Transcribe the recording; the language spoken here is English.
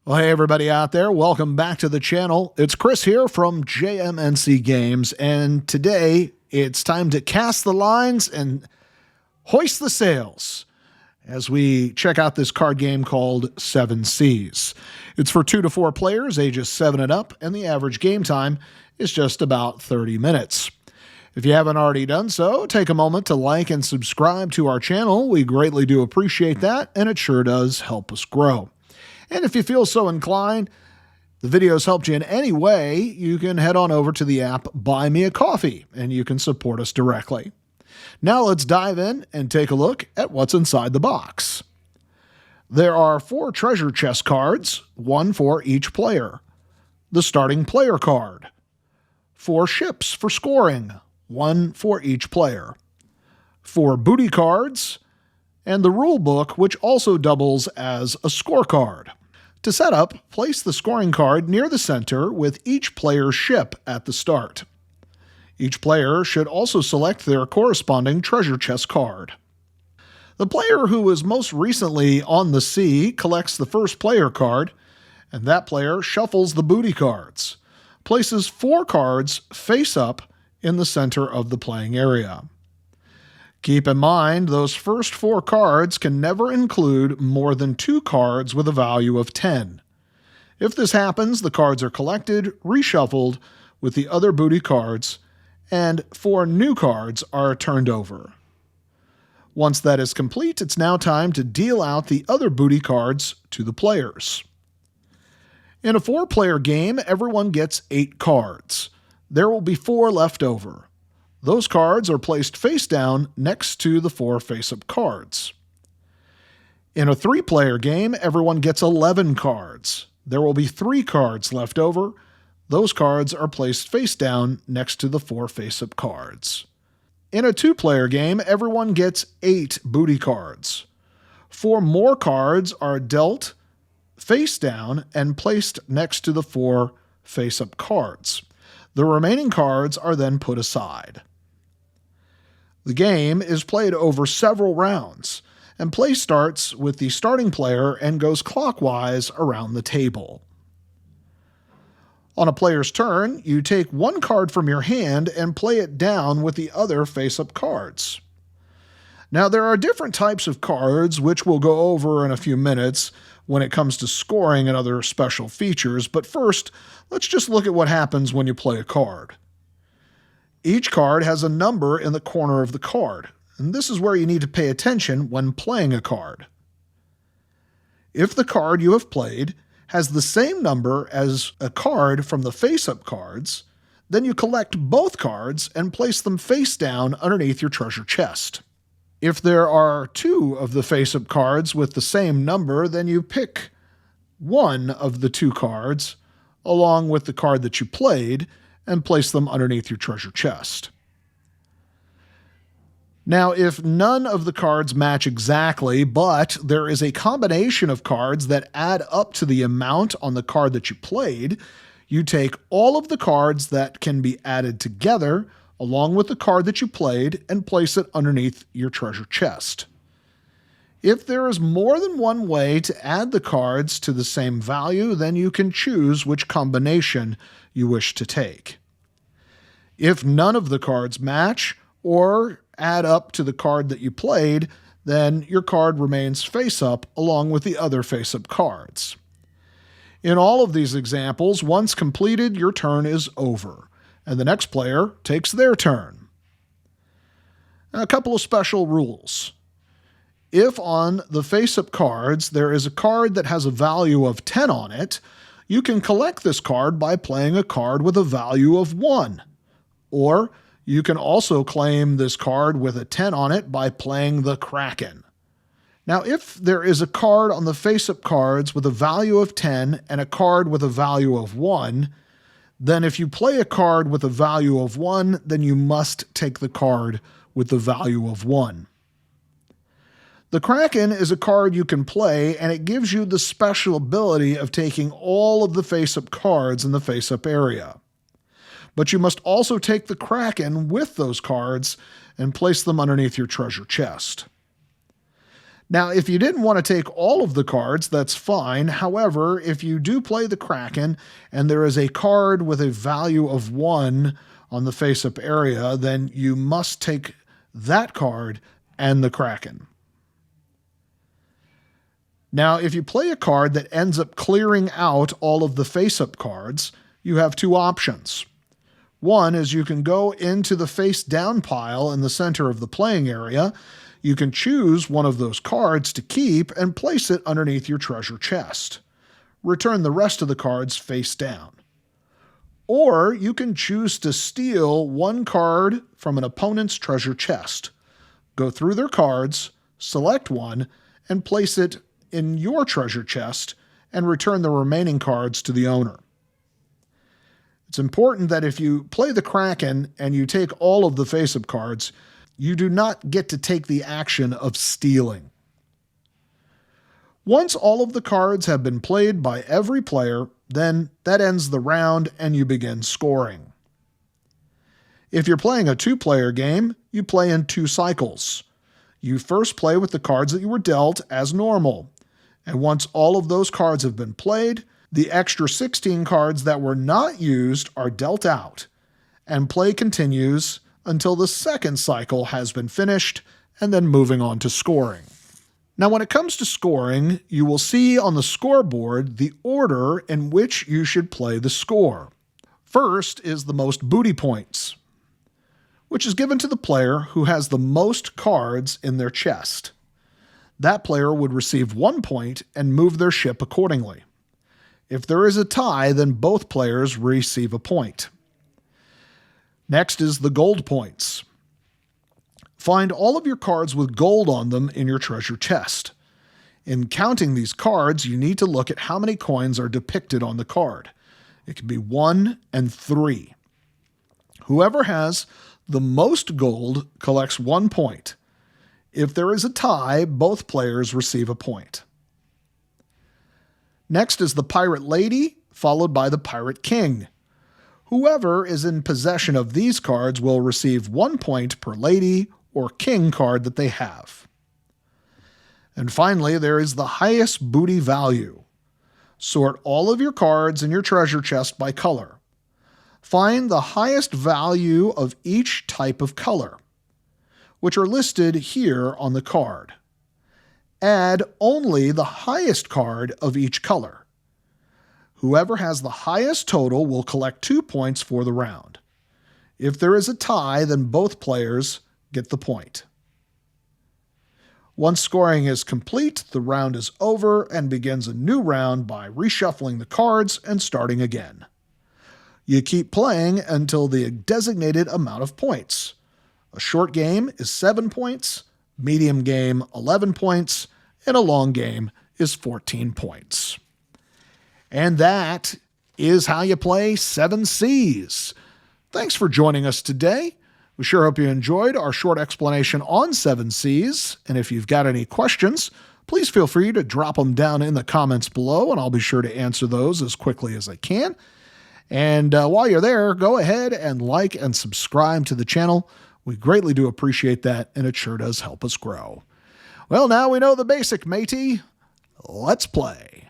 Well, hey, everybody out there. Welcome back to the channel. It's Chris here from JMNC Games, and today it's time to cast the lines and hoist the sails as we check out this card game called 7 Seas. It's for 2 to 4 players, ages 7 and up, and the average game time is just about 30 minutes. If you haven't already done so, take a moment to like and subscribe to our channel. We greatly do appreciate that, and it sure does help us grow. And if you feel so inclined, the videos helped you in any way, you can head on over to the app Buy Me a Coffee, and you can support us directly. Now let's dive in and take a look at what's inside the box. There are 4 treasure chest cards, 1 for each player. The starting player card. 4 ships for scoring, 1 for each player. 4 booty cards, and the rule book, which also doubles as a scorecard. To set up, place the scoring card near the center with each player's ship at the start. Each player should also select their corresponding treasure chest card. The player who is most recently on the sea collects the first player card, and that player shuffles the booty cards, places 4 cards face up in the center of the playing area. Keep in mind, those first 4 cards can never include more than 2 cards with a value of 10. If this happens, the cards are collected, reshuffled with the other booty cards, and 4 new cards are turned over. Once that is complete, it's now time to deal out the other booty cards to the players. In a 4-player game, everyone gets 8 cards. There will be 4 left over. Those cards are placed face down next to the 4 face-up cards. In a 3-player game, everyone gets 11 cards. There will be 3 cards left over. Those cards are placed face down next to the 4 face-up cards. In a 2-player game, everyone gets 8 booty cards. 4 more cards are dealt face down and placed next to the 4 face-up cards. The remaining cards are then put aside. The game is played over several rounds, and play starts with the starting player and goes clockwise around the table. On a player's turn, you take 1 card from your hand and play it down with the other face-up cards. Now, there are different types of cards, which we'll go over in a few minutes when it comes to scoring and other special features, but first, let's just look at what happens when you play a card. Each card has a number in the corner of the card, and this is where you need to pay attention when playing a card. If the card you have played has the same number as a card from the face-up cards, then you collect both cards and place them face down underneath your treasure chest. If there are 2 of the face-up cards with the same number, then you pick 1 of the 2 cards along with the card that you played and place them underneath your treasure chest. Now, if none of the cards match exactly, but there is a combination of cards that add up to the amount on the card that you played, you take all of the cards that can be added together along with the card that you played and place it underneath your treasure chest. If there is more than one way to add the cards to the same value, then you can choose which combination you wish to take. If none of the cards match or add up to the card that you played, then your card remains face up along with the other face-up cards. In all of these examples, once completed, your turn is over, and the next player takes their turn. A couple of special rules. If on the face-up cards there is a card that has a value of 10 on it, you can collect this card by playing a card with a value of 1. Or you can also claim this card with a 10 on it by playing the Kraken. Now, if there is a card on the face-up cards with a value of 10 and a card with a value of 1, then if you play a card with a value of 1, then you must take the card with the value of 1. The Kraken is a card you can play, and it gives you the special ability of taking all of the face-up cards in the face-up area. But you must also take the Kraken with those cards and place them underneath your treasure chest. Now, if you didn't want to take all of the cards, that's fine. However, if you do play the Kraken and there is a card with a value of 1 on the face-up area, then you must take that card and the Kraken. Now, if you play a card that ends up clearing out all of the face-up cards, you have 2 options. One is you can go into the face-down pile in the center of the playing area. You can choose one of those cards to keep and place it underneath your treasure chest. Return the rest of the cards face down. Or you can choose to steal one card from an opponent's treasure chest. Go through their cards, select one, and place it in your treasure chest and return the remaining cards to the owner. It's important that if you play the Kraken and you take all of the face-up cards, you do not get to take the action of stealing. Once all of the cards have been played by every player, then that ends the round and you begin scoring. If you're playing a 2-player game, you play in 2 cycles. You first play with the cards that you were dealt as normal, and once all of those cards have been played, the extra 16 cards that were not used are dealt out, and play continues until the second cycle has been finished, and then moving on to scoring. Now, when it comes to scoring, you will see on the scoreboard the order in which you should play the score. First is the most booty points, which is given to the player who has the most cards in their chest. That player would receive 1 point and move their ship accordingly. If there is a tie, then both players receive a point. Next is the gold points. Find all of your cards with gold on them in your treasure chest. In counting these cards, you need to look at how many coins are depicted on the card. It can be 1 and 3. Whoever has the most gold collects 1 point. If there is a tie, both players receive a point. Next is the Pirate Lady, followed by the Pirate King. Whoever is in possession of these cards will receive 1 point per lady or king card that they have. And finally, there is the highest booty value. Sort all of your cards in your treasure chest by color. Find the highest value of each type of color, which are listed here on the card. Add only the highest card of each color. Whoever has the highest total will collect 2 points for the round. If there is a tie, then both players get the point. Once scoring is complete, the round is over and begins a new round by reshuffling the cards and starting again. You keep playing until the designated amount of points. A short game is 7 points, medium game 11 points, and a long game is 14 points. And that is how you play 7 Seas. Thanks for joining us today. We sure hope you enjoyed our short explanation on 7 Seas. And if you've got any questions, please feel free to drop them down in the comments below, and I'll be sure to answer those as quickly as I can. And while you're there, go ahead and like and subscribe to the channel. We greatly do appreciate that, and it sure does help us grow. Well, now we know the basic, matey. Let's play.